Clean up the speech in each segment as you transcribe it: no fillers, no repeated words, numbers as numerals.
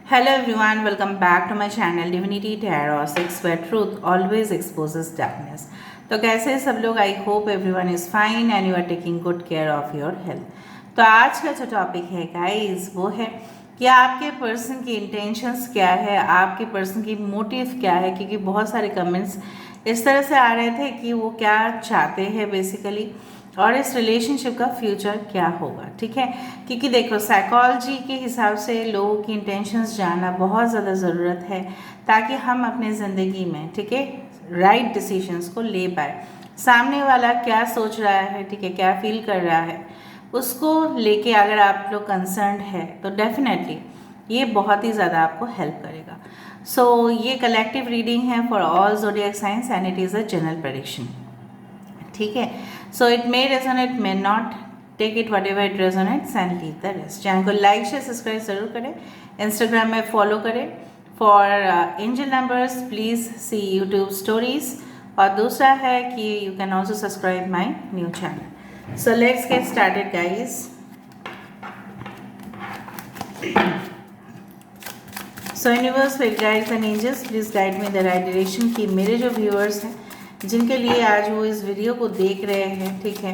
Hello everyone, welcome back to my channel Divinity Tarot 6 where truth always exposes darkness। तो कैसे हैं सब लोग? I hope everyone is fine and you are taking good care of your health. तो आज का जो topic है गाइस वो है कि आपके पर्सन की इंटेंशंस क्या है, आपके पर्सन की मोटिव क्या है, क्योंकि बहुत सारे कमेंट्स इस तरह से आ रहे थे कि वो क्या चाहते हैं बेसिकली और इस रिलेशनशिप का फ्यूचर क्या होगा। ठीक है, क्योंकि देखो साइकोलॉजी के हिसाब से लोगों की इंटेंशंस जानना बहुत ज़्यादा ज़रूरत है ताकि हम अपने ज़िंदगी में ठीक है राइट डिसीजंस को ले पाए। सामने वाला क्या सोच रहा है, ठीक है, क्या फील कर रहा है, उसको लेके अगर आप लोग कंसर्न्ड है तो डेफिनेटली ये बहुत ही ज़्यादा आपको हेल्प करेगा। सो ये कलेक्टिव रीडिंग है for all zodiac signs and it is a general prediction. ठीक है, so it may resonate, may not, take it whatever it resonates and leave the rest. Channel को लाइक शेयर सब्सक्राइब जरूर करें, Instagram में follow करें for angel numbers, please see YouTube stories, और दूसरा है कि you can also subscribe my new channel. So let's get started guys. So universe will guides and angels please guide me the right direction. कि मेरे जो viewers हैं जिनके लिए आज वो इस वीडियो को देख रहे हैं, ठीक है,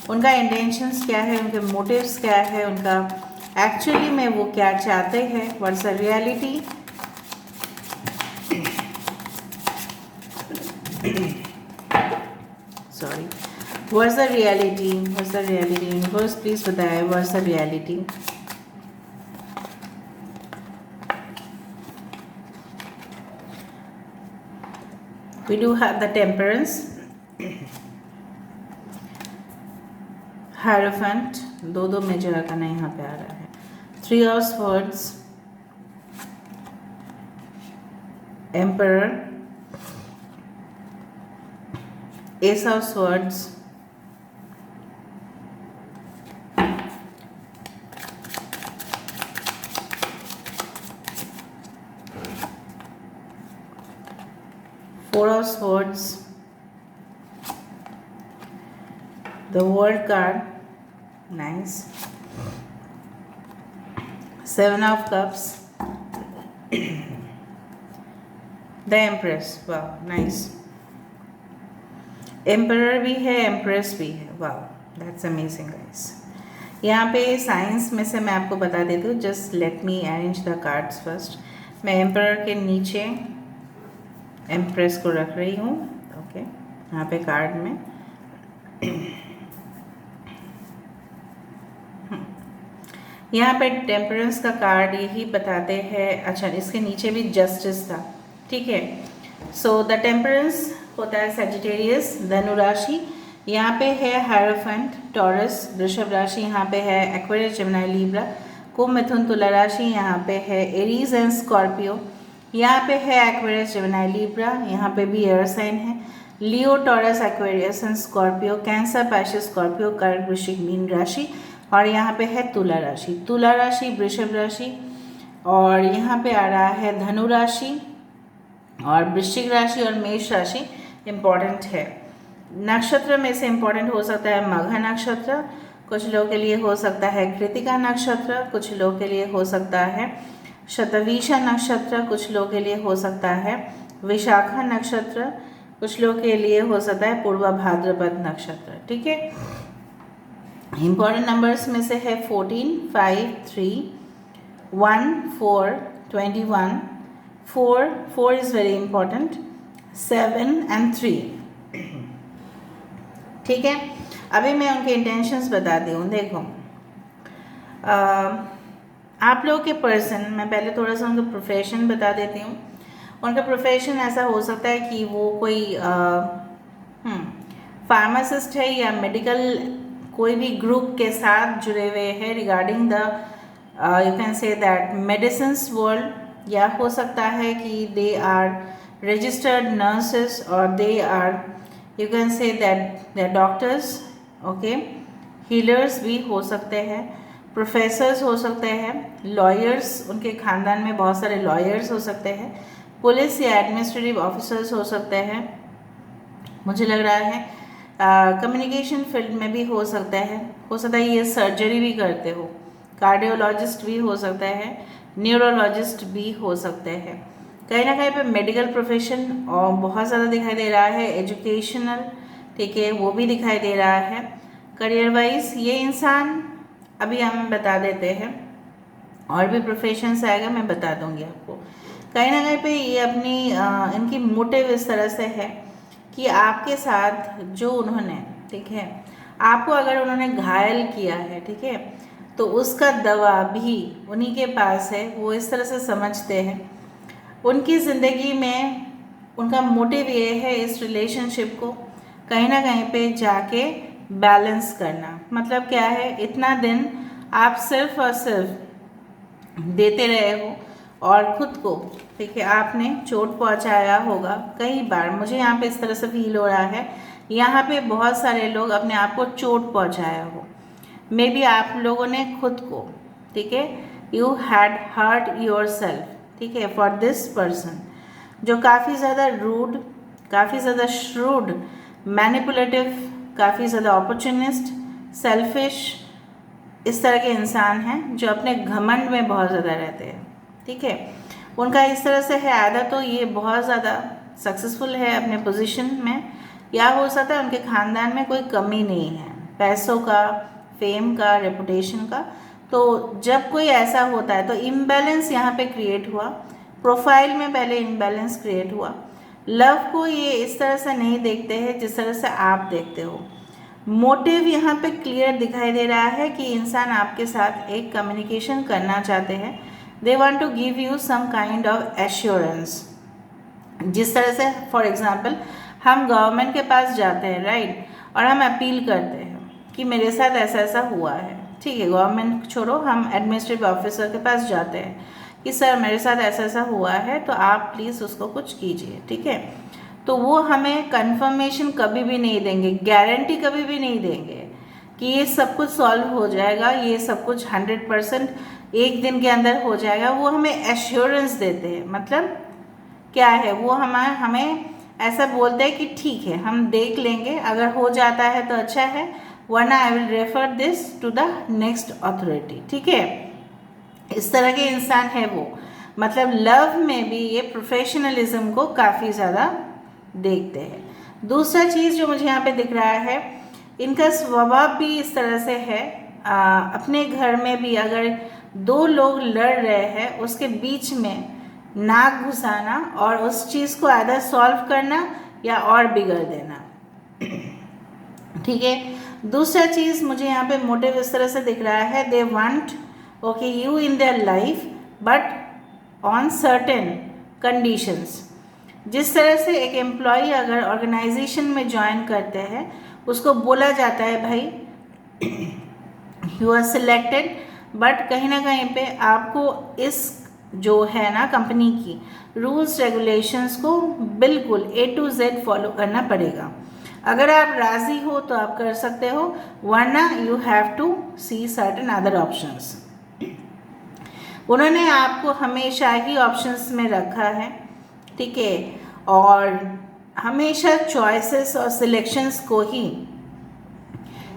उनका इंटेंशंस क्या है, उनके मोटिव्स क्या है, उनका एक्चुअली में वो क्या चाहते हैं, what's the reality, sorry, what's the reality, what's the reality. Universe please बताए what's the reality. We do have the Temperance, Hierophant, दो मेजर आर्काना यहाँ पे आ रहा है, 3 of Swords, Emperor, Ace of Swords, Four of Swords, the World card, nice, 7 of Cups, the Empress, wow, nice, Emperor भी है, Empress भी है, wow, that's amazing guys। यहाँ पे साइंस में से मैं आपको बता देती हूँ, just let me arrange the cards first. मैं एम्परर के नीचे एम्प्रेस को रख रही हूँ, ओके, यहाँ पे कार्ड में। यहाँ पे टेम्परेंस का कार्ड यही बताते हैं, अच्छा इसके नीचे भी जस्टिस था, ठीक है। सो द टेम्परेंस होता है सेजिटेरियस, धनु राशि, यहाँ पे है हायरोफेंट, टॉरस, वृषभ राशि, यहाँ पे है एक्वेरियस, जेमिनी, लिब्रा, कुंभ, मिथुन, तुला राशि, यहाँ पे है एरीज एंड स्कॉर्पियो, यहाँ पे है एक्वेरियस, जेमिनी, लिब्रा, यहाँ पे भी एयर साइन है, Leo, Taurus, Aquarius and Scorpio, Cancer, Pisces, Scorpio, कर्क, वृश्चिक, मीन राशि, और यहाँ पे है तुला राशि, तुला राशि, वृषभ राशि, और यहाँ पे आ रहा है धनु राशि और वृश्चिक राशि और मेष राशि इम्पॉर्टेंट है। नक्षत्र में से इम्पॉर्टेंट हो सकता है मघा नक्षत्र, कुछ लोगों के लिए हो सकता है कृतिका नक्षत्र, कुछ लोगों के लिए हो सकता है शतवीषा नक्षत्र, कुछ लोगों के लिए हो सकता है विशाखा नक्षत्र, कुछ लोगों के लिए हो सकता है पूर्वा भाद्रपद नक्षत्र, ठीक है। इम्पॉर्टेंट नंबर्स में से है 14, 5, 3, 1, 4, 21, 4 इज़ वेरी इंपॉर्टेंट, 7 एंड 3, ठीक है। अभी मैं उनके इंटेंशंस बताती हूँ। देखो आप लोगों के पर्सन, मैं पहले थोड़ा सा उनका प्रोफेशन बता देती हूँ। उनका प्रोफेशन ऐसा हो सकता है कि वो कोई फार्मासिस्ट है या मेडिकल कोई भी ग्रुप के साथ जुड़े हुए हैं regarding the you can say that medicines world, या हो सकता है कि दे आर रजिस्टर्ड नर्सेस और they are you can say that they are doctors, okay, healers भी हो सकते हैं, प्रोफेसर्स हो सकते हैं, लॉयर्स, उनके ख़ानदान में बहुत सारे लॉयर्स हो सकते हैं, पुलिस या एडमिनिस्ट्रेटिव ऑफिसर्स हो सकते हैं, मुझे लग रहा है कम्युनिकेशन फील्ड में भी हो सकता है ये सर्जरी भी करते हो, कार्डियोलॉजिस्ट भी हो सकता है, न्यूरोलॉजिस्ट भी हो सकते हैं। कहीं ना कहीं पे मेडिकल प्रोफेशन और बहुत ज़्यादा दिखाई दे रहा है, एजुकेशनल, ठीक है, वो भी दिखाई दे रहा है। करियर वाइज ये इंसान, अभी हम बता देते हैं, और भी प्रोफेशंस आएगा मैं बता दूंगी आपको। कहीं ना कहीं पे ये अपनी इनकी मोटिव इस तरह से है कि आपके साथ जो उन्होंने, ठीक है, आपको अगर उन्होंने घायल किया है, ठीक है, तो उसका दवा भी उन्हीं के पास है। वो इस तरह से समझते हैं। उनकी ज़िंदगी में उनका मोटिव ये है इस रिलेशनशिप को कहीं ना कहीं पे जाके बैलेंस करना। मतलब क्या है, इतना दिन आप सिर्फ और सिर्फ देते रहे हो और खुद को, ठीक है, आपने चोट पहुंचाया होगा कई बार। मुझे यहाँ पे इस तरह से फील हो रहा है, यहाँ पे बहुत सारे लोग अपने आप को चोट पहुंचाया हो। मे बी आप लोगों ने खुद को, ठीक है, you had hurt yourself, ठीक है, फॉर दिस पर्सन, जो काफ़ी ज़्यादा रूड, काफ़ी ज़्यादा श्रूड, मैनिपुलेटिव, काफ़ी ज़्यादा अपॉर्चुनिस्ट, सेल्फिश, इस तरह के इंसान हैं जो अपने घमंड में बहुत ज़्यादा रहते हैं, ठीक है। उनका इस तरह से है आदत, तो ये बहुत ज़्यादा सक्सेसफुल है अपने पोजीशन में, या हो सकता है उनके ख़ानदान में कोई कमी नहीं है पैसों का, फेम का, रेपुटेशन का। तो जब कोई ऐसा होता है तो इम्बैलेंस यहाँ पे क्रिएट हुआ, प्रोफाइल में पहले इम्बैलेंस क्रिएट हुआ। लव को ये इस तरह से नहीं देखते हैं जिस तरह से आप देखते हो। मोटिव यहाँ पे क्लियर दिखाई दे रहा है कि इंसान आपके साथ एक कम्युनिकेशन करना चाहते हैं। They want to give you some kind of assurance. जिस तरह से फॉर एग्जांपल हम गवर्नमेंट के पास जाते हैं, राइट, और हम अपील करते हैं कि मेरे साथ ऐसा ऐसा हुआ है, ठीक है, गवर्नमेंट छोड़ो, हम एडमिनिस्ट्रेटिव ऑफिसर के पास जाते हैं कि सर मेरे साथ ऐसा ऐसा हुआ है, तो आप प्लीज़ उसको कुछ कीजिए, ठीक है। तो वो हमें कंफर्मेशन कभी भी नहीं देंगे, गारंटी कभी भी नहीं देंगे कि ये सब कुछ सॉल्व हो जाएगा, ये सब कुछ 100% एक दिन के अंदर हो जाएगा। वो हमें एश्योरेंस देते हैं। मतलब क्या है, वो हमें ऐसा बोलते हैं कि ठीक है, हम देख लेंगे, अगर हो जाता है तो अच्छा है, वरना I will refer this to the next authority, ठीक है। इस तरह के इंसान है वो। मतलब लव में भी ये प्रोफेशनलिज्म को काफ़ी ज़्यादा देखते हैं। दूसरा चीज़ जो मुझे यहाँ पे दिख रहा है, इनका स्वभाव भी इस तरह से है। अपने घर में भी अगर दो लोग लड़ रहे हैं, उसके बीच में नाक घुसाना और उस चीज़ को आधा सॉल्व करना या और बिगड़ देना, ठीक है। दूसरा चीज़ मुझे यहाँ पे मोटिव इस तरह से दिख रहा है, they want okay you in their life but on certain conditions. जिस तरह से एक एम्प्लॉय अगर ऑर्गेनाइजेशन में ज्वाइन करते हैं, उसको बोला जाता है भाई यू आर सिलेक्टेड, बट कहीं ना कहीं पे आपको इस जो है ना कंपनी की रूल्स रेगुलेशंस को बिल्कुल A to Z फॉलो करना पड़ेगा। अगर आप राज़ी हो तो आप कर सकते हो, वरना you have to see certain other options. उन्होंने आपको हमेशा ही ऑप्शंस में रखा है, ठीक है, और हमेशा चॉइसेस और सिलेक्शंस को ही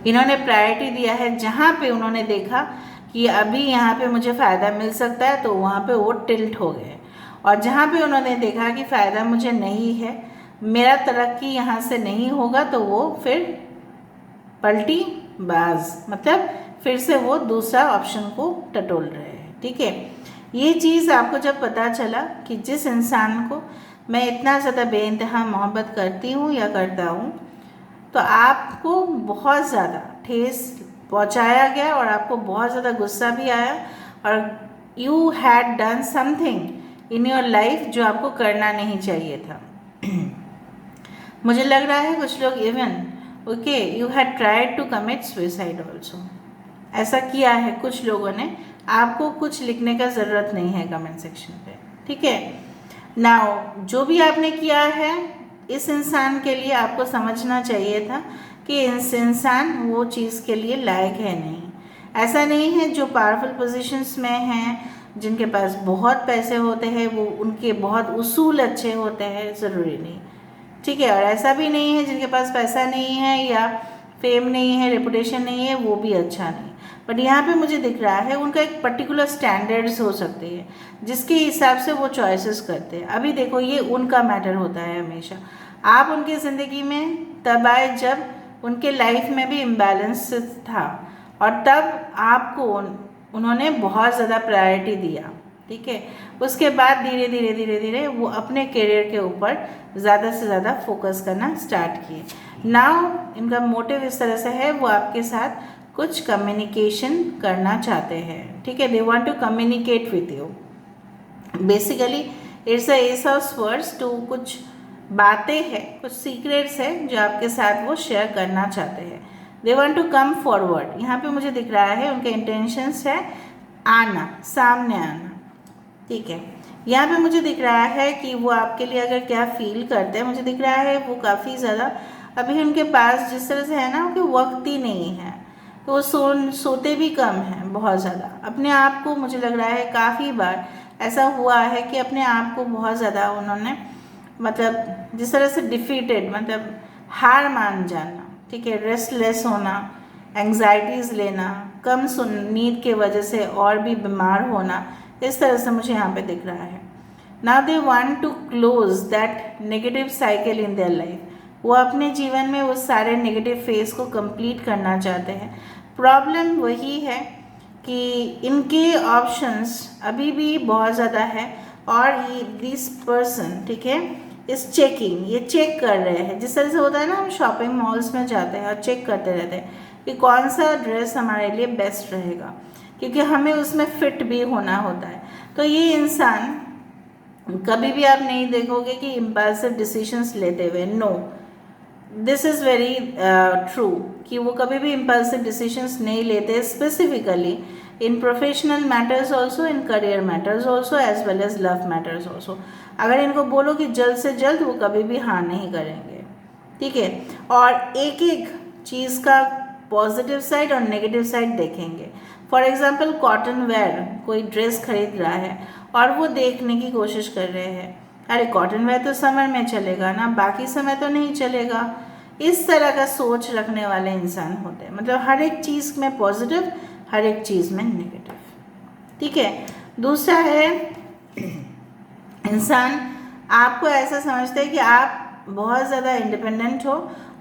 इन्होंने प्रायोरिटी दिया है। जहाँ पे उन्होंने देखा कि अभी यहाँ पे मुझे फ़ायदा मिल सकता है तो वहाँ पे वो टिल्ट हो गए, और जहाँ पे उन्होंने देखा कि फ़ायदा मुझे नहीं है, मेरा तरक्की यहाँ से नहीं होगा, तो वो फिर पलटी बाज, मतलब फिर से वो दूसरा ऑप्शन को टटोल रहे हैं, ठीक है। ये चीज़ आपको जब पता चला कि जिस इंसान को मैं इतना ज़्यादा बेइंतहा मोहब्बत करती हूँ या करता हूँ, तो आपको बहुत ज़्यादा ठेस पहुँचाया गया और आपको बहुत ज़्यादा गुस्सा भी आया, और you had done something in your life जो आपको करना नहीं चाहिए था। मुझे लग रहा है कुछ लोग even okay you had tried to commit suicide also, ऐसा किया है कुछ लोगों ने। आपको कुछ लिखने का ज़रूरत नहीं है कमेंट सेक्शन पे, ठीक है। नाउ जो भी आपने किया है, इस इंसान के लिए आपको समझना चाहिए था कि इस इंसान वो चीज़ के लिए लायक है नहीं। ऐसा नहीं है जो पावरफुल पोजीशंस में हैं, जिनके पास बहुत पैसे होते हैं, वो उनके बहुत उसूल अच्छे होते हैं, ज़रूरी नहीं, ठीक है। और ऐसा भी नहीं है जिनके पास पैसा नहीं है या फेम नहीं है, रेपुटेशन नहीं है, वो भी अच्छा नहीं। बट यहाँ पे मुझे दिख रहा है उनका एक पर्टिकुलर स्टैंडर्ड्स हो सकते हैं जिसके हिसाब से वो चॉइसेस करते हैं। अभी देखो ये उनका मैटर होता है हमेशा। आप उनकी ज़िंदगी में तब आए जब उनके लाइफ में भी इम्बैलेंस था, और तब आपको उन्होंने बहुत ज़्यादा प्रायोरिटी दिया, ठीक है। उसके बाद धीरे धीरे धीरे धीरे वो अपने करियर के ऊपर ज़्यादा से ज़्यादा फोकस करना स्टार्ट किए। नाउ इनका मोटिव इस तरह से है, वो आपके साथ कुछ कम्युनिकेशन करना चाहते हैं, ठीक है। They want to communicate with you. Basically it's a ace of swords too, कुछ बातें हैं, कुछ सीक्रेट्स हैं जो आपके साथ वो शेयर करना चाहते हैं। They want to come forward. यहाँ पे मुझे दिख रहा है उनके इंटेंशंस है आना, सामने आना, ठीक है। यहाँ पे मुझे दिख रहा है कि वो आपके लिए अगर क्या फील करते हैं, मुझे दिख रहा है वो काफ़ी ज़्यादा अभी उनके पास जिस तरह से है ना कि वक्त ही नहीं है, तो वो सोते भी कम हैं बहुत ज़्यादा। अपने आप को मुझे लग रहा है काफ़ी बार ऐसा हुआ है कि अपने आप को बहुत ज़्यादा उन्होंने मतलब जिस तरह से डिफीटेड, मतलब हार मान जाना, ठीक है, रेस्टलेस होना, एंग्जाइटीज़ लेना, कम नींद के वजह से और भी बीमार होना, इस तरह से मुझे यहाँ पे दिख रहा है। Now they want to close that negative cycle in their life. वो अपने जीवन में उस सारे नेगेटिव फेज को कंप्लीट करना चाहते हैं। प्रॉब्लम वही है कि इनके ऑप्शंस अभी भी बहुत ज़्यादा है, और ये दिस पर्सन, ठीक है, इस चेकिंग, ये चेक कर रहे हैं। जिस तरह से होता है ना, हम शॉपिंग मॉल्स में जाते हैं और चेक करते रहते हैं कि कौन सा ड्रेस हमारे लिए बेस्ट रहेगा, क्योंकि हमें उसमें फिट भी होना होता है। तो ये इंसान कभी भी आप नहीं देखोगे कि इम्पल्सिव डिसीजंस लेते हुए, no, this is very true कि वो कभी भी इम्पल्सिव डिसीजंस नहीं लेते, specifically in professional matters also, in career matters also, as well as love matters also. अगर इनको बोलो कि जल्द से जल्द, वो कभी भी हाँ नहीं करेंगे, ठीक है। और एक एक चीज़ का पॉजिटिव साइड और नेगेटिव साइड देखेंगे। फॉर एग्जाम्पल कॉटन वेयर, कोई ड्रेस खरीद रहा है और वो देखने की कोशिश कर रहे हैं, अरे कॉटन वेयर तो समर में चलेगा ना, बाकी समय तो नहीं चलेगा। इस तरह का सोच रखने वाले इंसान होते हैं, मतलब हर एक चीज़ में पॉजिटिव, हर एक चीज़ में नेगेटिव, ठीक है। दूसरा है इंसान आपको ऐसा समझते हैं कि आप बहुत ज़्यादा इंडिपेंडेंट हो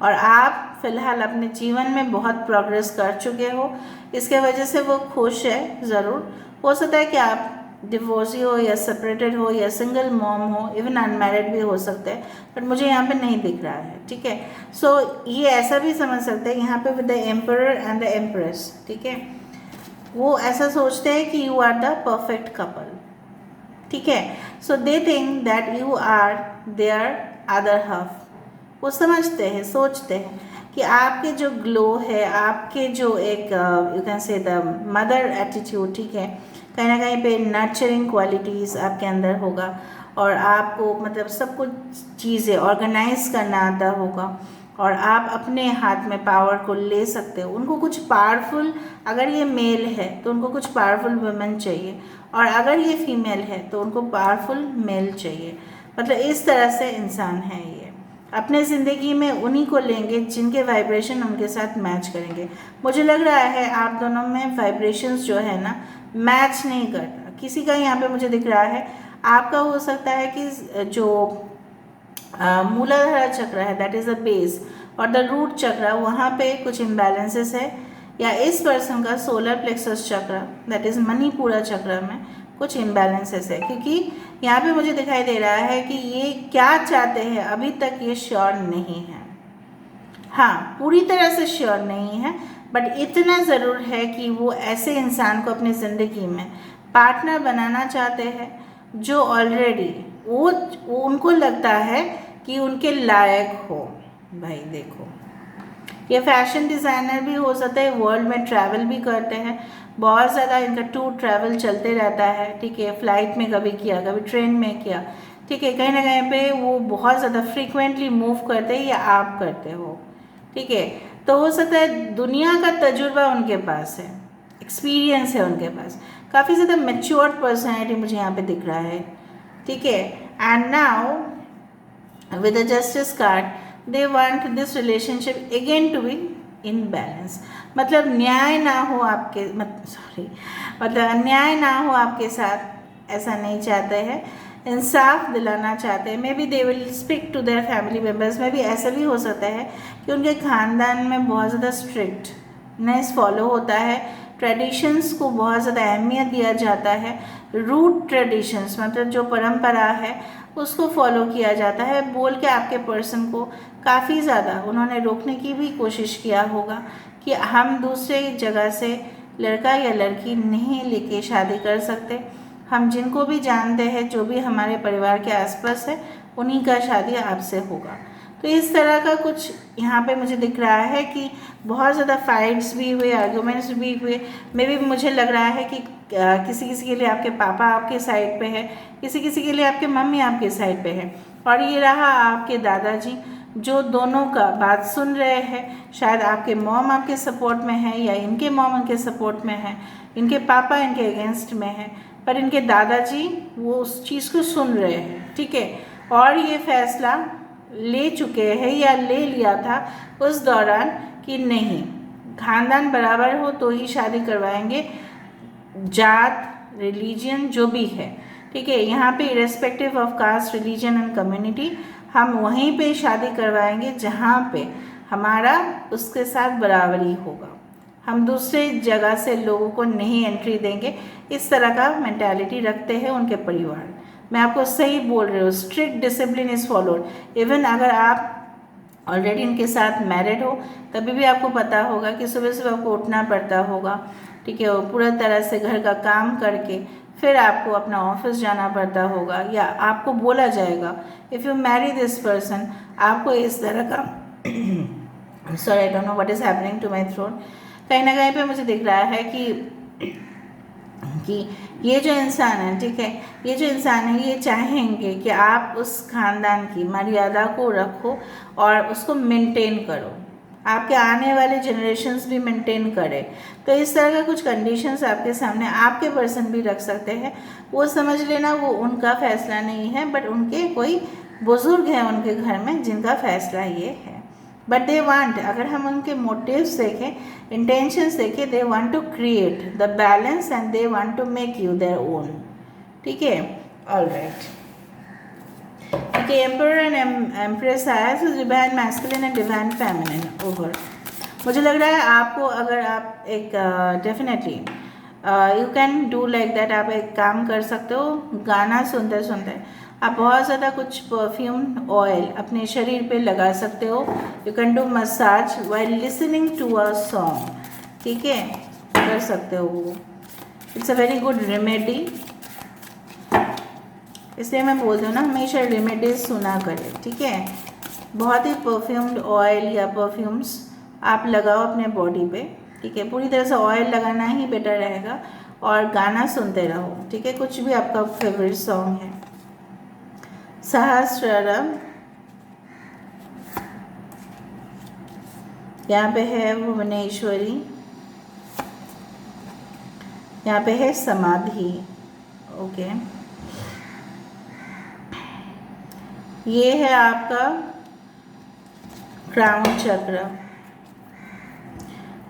और आप फ़िलहाल अपने जीवन में बहुत प्रोग्रेस कर चुके हो, इसके वजह से वो खुश है। ज़रूर हो सकता है कि आप डिवोर्सी हो या सेपरेटेड हो या सिंगल मॉम हो, इवन अनमैरिड भी हो सकते हैं, बट मुझे यहाँ पे नहीं दिख रहा है, ठीक है। सो ये ऐसा भी समझ सकते हैं यहाँ पे with the emperor and the empress, ठीक है। वो ऐसा सोचते हैं कि you are the perfect couple, ठीक है। So they think that you are their other half. वो समझते हैं, सोचते हैं कि आपके जो ग्लो है, आपके जो एक यू कैन से द मदर एटीट्यूड, ठीक है, कहीं ना कहीं पे नर्चरिंग क्वालिटीज़ आपके अंदर होगा, और आपको मतलब सब कुछ चीज़ें ऑर्गेनाइज करना आता होगा, और आप अपने हाथ में पावर को ले सकते हो। उनको कुछ पावरफुल, अगर ये मेल है तो उनको कुछ पावरफुल वुमेन चाहिए, और अगर ये फीमेल है तो उनको पावरफुल मेल चाहिए। मतलब इस तरह से इंसान है ये। अपने ज़िंदगी में उन्हीं को लेंगे जिनके वाइब्रेशन उनके साथ मैच करेंगे। मुझे लग रहा है आप दोनों में वाइब्रेशंस जो है ना मैच नहीं करता। किसी का यहाँ पे मुझे दिख रहा है, आपका हो सकता है कि जो मूलाधार चक्र है, दैट इज़ अ बेस, और द रूट चक्र, वहाँ पे कुछ इम्बैलेंसेस है, या इस पर्सन का सोलर प्लेक्सस चक्र, दैट इज़ मणिपुरा चक्र में कुछ इम्बैलेंसेस है। क्योंकि यहाँ पे मुझे दिखाई दे रहा है कि ये क्या चाहते हैं अभी तक ये श्योर नहीं है। हाँ, पूरी तरह से श्योर नहीं है, बट इतना ज़रूर है कि वो ऐसे इंसान को अपनी ज़िंदगी में पार्टनर बनाना चाहते हैं जो ऑलरेडी वो उनको लगता है कि उनके लायक हो। भाई देखो, ये फैशन डिज़ाइनर भी हो सकते हैं, वर्ल्ड में ट्रैवल भी करते हैं, बहुत ज़्यादा इनका टूर ट्रैवल चलते रहता है, ठीक है। फ्लाइट में कभी किया, कभी ट्रेन में किया, ठीक है। कहीं ना कहीं पे वो बहुत ज़्यादा फ्रीक्वेंटली मूव करते हैं, या आप करते हो, ठीक है। तो हो सकता है दुनिया का तजुर्बा उनके पास है, एक्सपीरियंस है उनके पास, काफ़ी ज़्यादा मैच्योर्ड पर्सनैलिटी मुझे यहाँ पे दिख रहा है, ठीक है। And now with the justice card, they want this relationship again to be in balance, मतलब न्याय ना हो आपके मतलब अन्याय ना हो आपके साथ, ऐसा नहीं चाहते हैं, इंसाफ दिलाना चाहते हैं। Maybe they will speak to their family members. में भी ऐसा भी हो सकता है कि उनके ख़ानदान में बहुत ज़्यादा स्ट्रिक्टनेस फॉलो होता है, ट्रेडिशंस को बहुत ज़्यादा अहमियत दिया जाता है, रूट ट्रेडिशंस मतलब जो परंपरा है उसको फॉलो किया जाता है, बोल के आपके पर्सन को काफ़ी ज़्यादा उन्होंने रोकने की भी कोशिश किया होगा कि हम दूसरे जगह से लड़का या लड़की नहीं लेके शादी कर सकते, हम जिनको भी जानते हैं, जो भी हमारे परिवार के आसपास है, उन्हीं का शादी आपसे होगा। तो इस तरह का कुछ यहाँ पे मुझे दिख रहा है कि बहुत ज़्यादा फाइट्स भी हुए, आर्गूमेंट्स भी हुए। मे भी मुझे लग रहा है कि किसी किसी के लिए आपके पापा आपके साइड पे है, किसी किसी के लिए आपके मम्मी आपके साइड पे है, और ये रहा आपके दादाजी जो दोनों का बात सुन रहे हैं। शायद आपके मॉम आपके सपोर्ट में है या इनके मॉम इनके सपोर्ट में है, इनके पापा इनके अगेंस्ट में है, पर इनके दादाजी वो उस चीज़ को सुन रहे हैं, ठीक है, और ये फैसला ले चुके हैं या ले लिया था उस दौरान कि नहीं, खानदान बराबर हो तो ही शादी करवाएंगे, जात रिलीजन जो भी है, ठीक है, यहाँ पे irrespective of caste religion and community हम वहीं पे शादी करवाएंगे जहाँ पे हमारा उसके साथ बराबरी होगा, हम दूसरे जगह से लोगों को नहीं एंट्री देंगे। इस तरह का मेंटालिटी रखते हैं उनके परिवार। मैं आपको सही बोल रही हूँ, strict discipline is followed. Even अगर आप ऑलरेडी इनके साथ मैरिड हो तभी भी आपको पता होगा कि सुबह सुबह आपको उठना पड़ता होगा, ठीक है, वो पूरा तरह से घर का काम करके फिर आपको अपना ऑफिस जाना पड़ता होगा, या आपको बोला जाएगा if you marry this person, आपको इस तरह का sorry I don't know what is happening to my throat. कहीं ना कहीं पे मुझे दिख रहा है कि ये जो इंसान है, ठीक है, ये जो इंसान है ये चाहेंगे कि आप उस खानदान की मर्यादा को रखो और उसको मेंटेन करो, आपके आने वाले जनरेशन्स भी मेंटेन करें। तो इस तरह का कुछ कंडीशंस आपके सामने आपके पर्सन भी रख सकते हैं। वो समझ लेना वो उनका फैसला नहीं है, बट उनके कोई बुजुर्ग हैं उनके घर में जिनका फैसला ये है। बट दे वांट, अगर हम उनके मोटिव्स देखें, इंटेंशंस देखें, they want to create the balance and they want to make you their own, ठीक है, ऑलराइट, ठीक है। एम्परर एंड एम्प्रेस आया, so divine masculine and divine feminine over. मुझे लग रहा है आपको, अगर आप एक definitely you can do like that, आप एक काम कर सकते हो, गाना सुनते सुनते आप बहुत ज़्यादा कुछ परफ्यूम ऑयल अपने शरीर पे लगा सकते हो। You can do massage while listening to a song, ठीक है, कर सकते हो वो। It's a very good remedy, इसलिए मैं बोलती हूँ ना हमेशा रेमेडीज सुना करें, ठीक है। बहुत ही परफ्यूम्ड ऑयल या परफ्यूम्स आप लगाओ अपने बॉडी पे, ठीक है, पूरी तरह से ऑयल लगाना ही बेटर रहेगा, और गाना सुनते रहो, ठीक है, कुछ भी आपका फेवरेट सॉन्ग है। सहस्रम, यहाँ पे है भुवनेश्वरी, यहाँ पे है समाधि, ओके, ये है आपका क्राउन चक्र,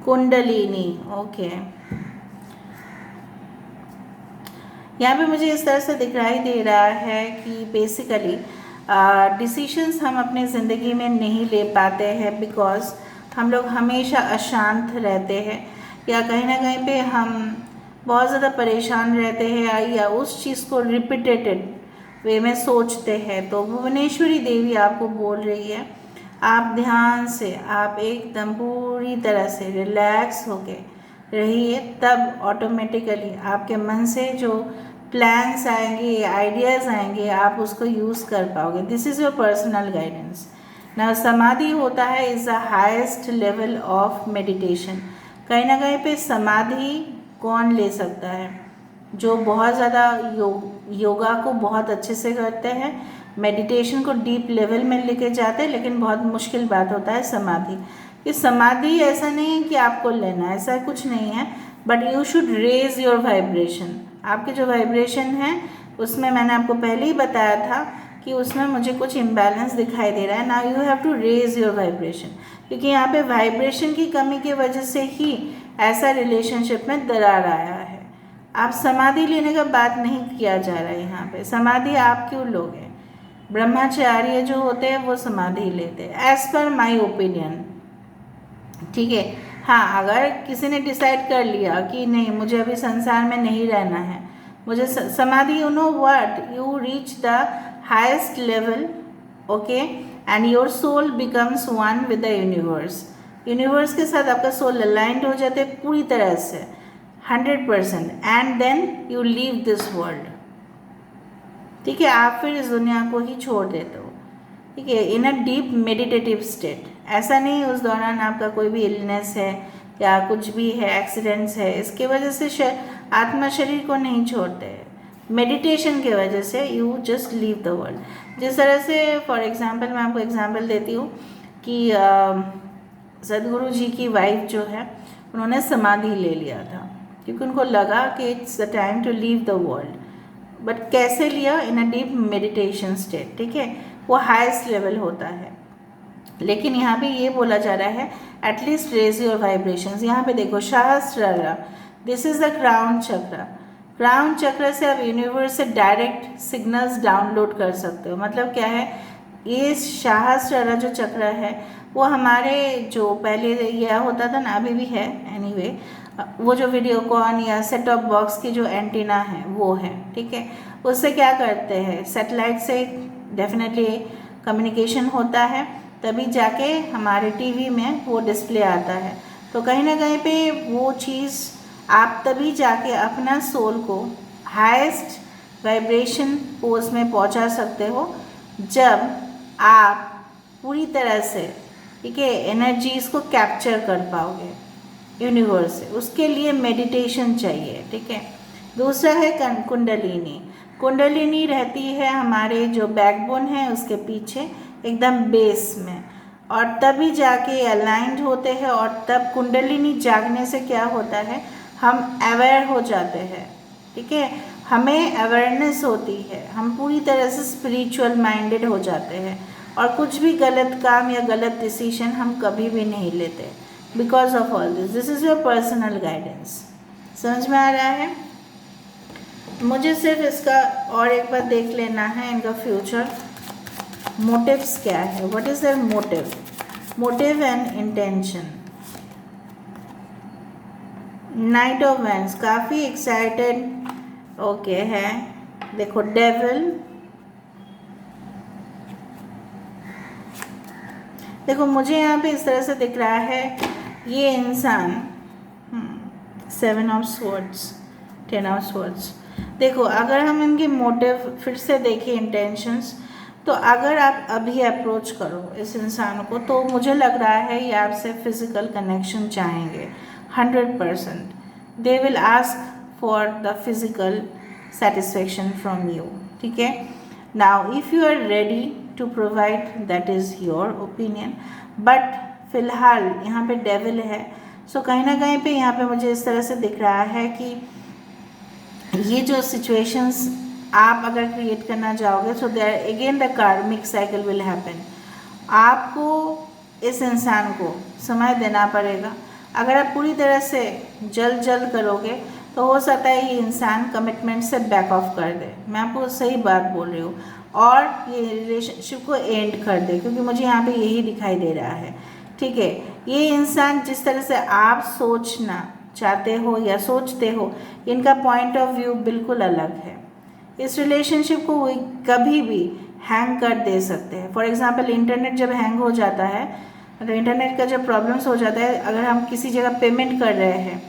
कुंडलिनी, ओके। यहाँ पे मुझे इस तरह से दिखाई दे रहा है कि बेसिकली डिसीशंस हम अपने ज़िंदगी में नहीं ले पाते हैं बिकॉज हम लोग हमेशा अशांत रहते हैं, या कहीं ना कहीं पे हम बहुत ज़्यादा परेशान रहते हैं, या उस चीज़ को रिपीटेटेड वे में सोचते हैं। तो भुवनेश्वरी देवी आपको बोल रही है आप ध्यान से, आप एकदम पूरी तरह से रिलैक्स होके रहिए, तब ऑटोमेटिकली आपके मन से जो प्लान्स आएंगे, आइडियाज़ आएंगे, आप उसको यूज़ कर पाओगे। This is your personal guidance. ना समाधि होता है is the highest level of meditation. कहीं ना कहीं पे समाधि कौन ले सकता है? जो बहुत ज़्यादा योगा को बहुत अच्छे से करते हैं, मेडिटेशन को डीप लेवल में लेके जाते हैं, लेकिन बहुत मुश्किल बात होता है समाधि। कि समाधि ऐसा नहीं है कि आपको लेना, ऐसा कुछ नहीं है, but you should raise your vibration. आपके जो वाइब्रेशन है उसमें मैंने आपको पहले ही बताया था कि उसमें मुझे कुछ इम्बैलेंस दिखाई दे रहा है। Now you have to raise your vibration, क्योंकि यहाँ पे वाइब्रेशन की कमी की वजह से ही ऐसा रिलेशनशिप में दरार आया है। आप समाधि लेने का बात नहीं किया जा रहा है यहाँ पे। समाधि आप क्यों लोगे? ब्रह्मचार्य जो होते हैं वो समाधि लेते हैं, एज पर माई ओपिनियन, ठीक है। हाँ, अगर किसी ने डिसाइड कर लिया कि नहीं मुझे अभी संसार में नहीं रहना है, मुझे समाधि, you know what, you reach the highest level, okay, and your soul becomes one with the universe. Universe के साथ आपका सोल अलाइंड हो जाते पूरी तरह से 100%, and then you leave this world, ठीक है। आप फिर इस दुनिया को ही छोड़ देते हो, ठीक है, इन अ डीप मेडिटेटिव स्टेट। ऐसा नहीं उस दौरान आपका कोई भी इलनेस है या कुछ भी है, एक्सीडेंट्स है, इसके वजह से आत्मा शरीर को नहीं छोड़ते हैं। मेडिटेशन के वजह से you just leave the world. जिस तरह से फॉर एग्जांपल मैं आपको एग्जांपल देती हूँ कि सदगुरु जी की वाइफ जो है उन्होंने समाधि ले लिया था, क्योंकि उनको लगा कि it's the time to leave the world. But कैसे लिया? In a deep meditation state, ठीक है, वो हाईएस्ट लेवल होता है। लेकिन यहाँ पे ये बोला जा रहा है एटलीस्ट रेज योर वाइब्रेशंस। यहाँ पे देखो सहस्रारा, दिस इज द क्राउन चक्र। क्राउन चक्र से आप यूनिवर्स से डायरेक्ट सिग्नल्स डाउनलोड कर सकते हो। मतलब क्या है, ये सहस्रारा जो चक्र है वो हमारे जो पहले यह होता था ना, अभी भी है एनीवे, वो जो वीडियोकॉन या सेट टॉप बॉक्स की जो एंटीना है वो है, ठीक है। उससे क्या करते हैं, सैटेलाइट से डेफिनेटली कम्युनिकेशन होता है, तभी जाके हमारे टीवी में वो डिस्प्ले आता है। तो कहीं ना कहीं पे वो चीज़ आप तभी जाके अपना सोल को हाईएस्ट वाइब्रेशन पोज में पहुंचा सकते हो जब आप पूरी तरह से, ठीक है, एनर्जीज को कैप्चर कर पाओगे यूनिवर्स से। उसके लिए मेडिटेशन चाहिए, ठीक है। दूसरा है कुंडलिनी। कुंडलिनी रहती है हमारे जो बैकबोन है उसके पीछे एकदम बेस में, और तभी जाके अलाइंड होते हैं, और तब कुंडलिनी जागने से क्या होता है, हम अवेयर हो जाते हैं, ठीक है, हमें अवेयरनेस होती है, हम पूरी तरह से स्पिरिचुअल माइंडेड हो जाते हैं, और कुछ भी गलत काम या गलत डिसीजन हम कभी भी नहीं लेते because of all this. This is your personal guidance. समझ में आ रहा है? मुझे सिर्फ इसका और एक बार देख लेना है, इनका फ्यूचर मोटिव्स क्या है, what is their motive, motive and intention. Knight of wands काफ़ी एक्साइटेड ओके है। देखो डेविल, देखो मुझे यहाँ पे इस तरह से दिख रहा है ये इंसान 7 ऑफ स्वॉर्ड्स, 10 ऑफ स्वॉर्ड्स। देखो अगर हम इनके मोटिव फिर से देखें, इंटेंशंस, तो अगर आप अभी अप्रोच करो इस इंसान को तो मुझे लग रहा है ये आपसे फिजिकल कनेक्शन चाहेंगे 100%। They will ask for the physical satisfaction from you, ठीक है। Now if you are ready to provide, that is your opinion, but फिलहाल यहाँ पे डेविल है, सो कहीं ना कहीं पे यहाँ पे मुझे इस तरह से दिख रहा है कि ये जो सिचुएशंस आप अगर क्रिएट करना चाहोगे, so there again the karmic cycle will happen. आपको इस इंसान को समय देना पड़ेगा। अगर आप पूरी तरह से जल्द करोगे तो हो सकता है ये इंसान कमिटमेंट से बैक ऑफ कर दे, मैं आपको सही बात बोल रही हूँ, और ये रिलेशनशिप को एंड कर दे, क्योंकि मुझे यहाँ पे यही दिखाई दे रहा है, ठीक है। ये इंसान जिस तरह से आप सोचना चाहते हो या सोचते हो, इनका पॉइंट ऑफ व्यू बिल्कुल अलग है। इस रिलेशनशिप को वो कभी भी हैंग कर दे सकते हैं। फॉर एग्जांपल इंटरनेट जब हैंग हो जाता है, मतलब इंटरनेट का जब प्रॉब्लम्स हो जाता है, अगर हम किसी जगह पेमेंट कर रहे हैं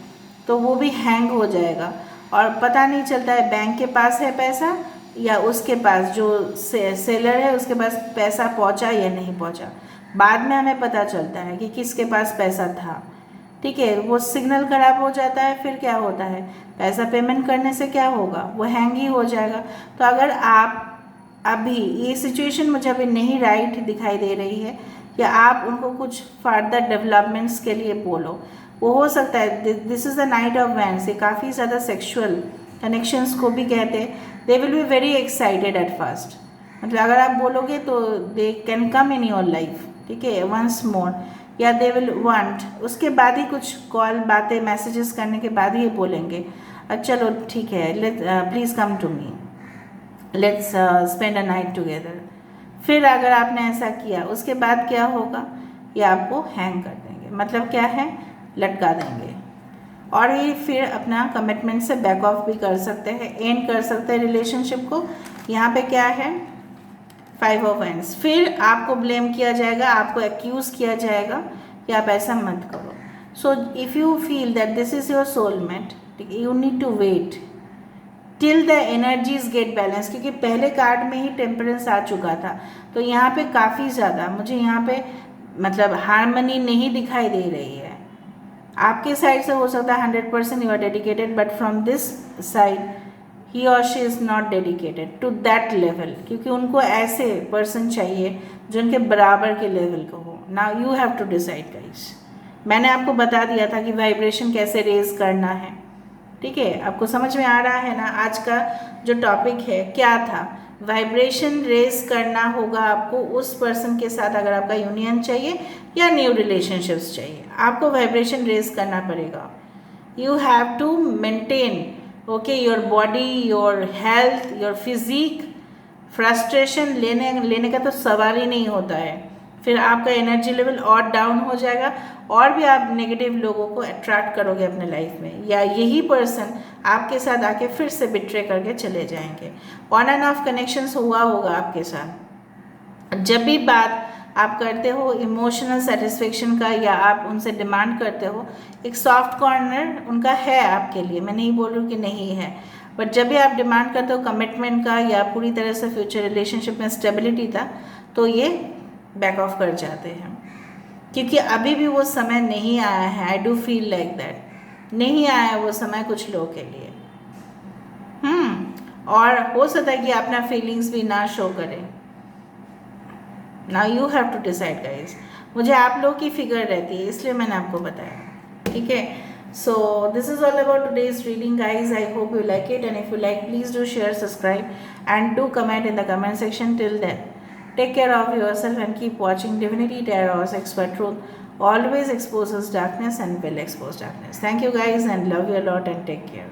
तो वो भी हैंग हो जाएगा, और पता नहीं चलता है बैंक के पास है पैसा या उसके पास जो सेलर है उसके पास पैसा पहुंचा या नहीं पहुंचा। बाद में हमें पता चलता है कि किसके पास पैसा था, ठीक है। वो सिग्नल खराब हो जाता है, फिर क्या होता है, पैसा पेमेंट करने से क्या होगा, वो हैंग ही हो जाएगा। तो अगर आप अभी ये सिचुएशन मुझे अभी नहीं राइट दिखाई दे रही है, या आप उनको कुछ फर्दर डेवलपमेंट्स के लिए बोलो, वो हो सकता है this is the night of wands, ये काफ़ी ज़्यादा सेक्शुअल कनेक्शंस को भी कहते हैं। They will be very excited at first, मतलब अगर आप बोलोगे तो they can come in your life, ठीक है, वंस मोर, या दे विल वांट, उसके बाद ही कुछ कॉल बातें मैसेजेस करने के बाद ही ये बोलेंगे चलो ठीक है, let please come to me, let's spend a night together. फिर अगर आपने ऐसा किया उसके बाद क्या होगा, ये आपको हैंग कर देंगे, मतलब क्या है, लटका देंगे। और ये फिर अपना कमिटमेंट से बैक ऑफ भी कर सकते हैं, एंड कर सकते हैं रिलेशनशिप को। यहाँ पे क्या है, 5 ऑफ वांड्स। फिर आपको ब्लेम किया जाएगा, आपको एक्यूज़ किया जाएगा कि आप ऐसा मत करो। So if you feel that this is your soulmate, you need to wait till the energies get balance, क्योंकि पहले कार्ड में ही टेम्परेंस आ चुका था, तो यहाँ पे काफ़ी ज़्यादा मुझे यहाँ पे मतलब हार्मनी नहीं दिखाई दे रही है। आपके साइड से हो सकता है 100% you are dedicated, but from this side ही और she is not dedicated to that level, क्योंकि उनको ऐसे पर्सन चाहिए जो उनके बराबर के लेवल को हो। Now you have to decide guys. मैंने आपको बता दिया था कि वाइब्रेशन कैसे रेज करना है, ठीक है, आपको समझ में आ रहा है ना। आज का जो टॉपिक है क्या था, वाइब्रेशन रेज करना होगा आपको उस पर्सन के साथ, अगर आपका यूनियन चाहिए या न्यू रिलेशनशिप्स चाहिए, आपको वाइब्रेशन रेज करना पड़ेगा। You have to maintain okay your body, your health, your physique. Frustration लेने का तो सवाल ही नहीं होता है, फिर आपका एनर्जी लेवल और डाउन हो जाएगा, और भी आप नेगेटिव लोगों को अट्रैक्ट करोगे अपने लाइफ में, या यही पर्सन आपके साथ आके फिर से बिट्रे करके चले जाएंगे। ऑन एंड ऑफ कनेक्शंस हुआ होगा आपके साथ। जब भी बात आप करते हो इमोशनल सेटिस्फेक्शन का, या आप उनसे डिमांड करते हो, एक सॉफ्ट कॉर्नर उनका है आपके लिए, मैं नहीं बोल रही हूँ कि नहीं है, बट जब भी आप डिमांड करते हो कमिटमेंट का या पूरी तरह से फ्यूचर रिलेशनशिप में स्टेबिलिटी था, तो ये बैक ऑफ कर जाते हैं, क्योंकि अभी भी वो समय नहीं आया है। I do feel like that, नहीं आया है वो समय कुछ लोगों के लिए। और हो सकता है कि अपना फीलिंग्स भी ना शो करें। Now you have to decide guys. मुझे आप लोग की फिगर रहती है, इसलिए मैंने आपको बताया, ठीक है। So this is all about today's reading guys. I hope you like it, and if you like please do share, subscribe, and do comment in the comment section. Till then, take care of yourself and keep watching Divinity Tarot 6 where truth always exposes darkness and will expose darkness. Thank you guys, and love you a lot, and take care.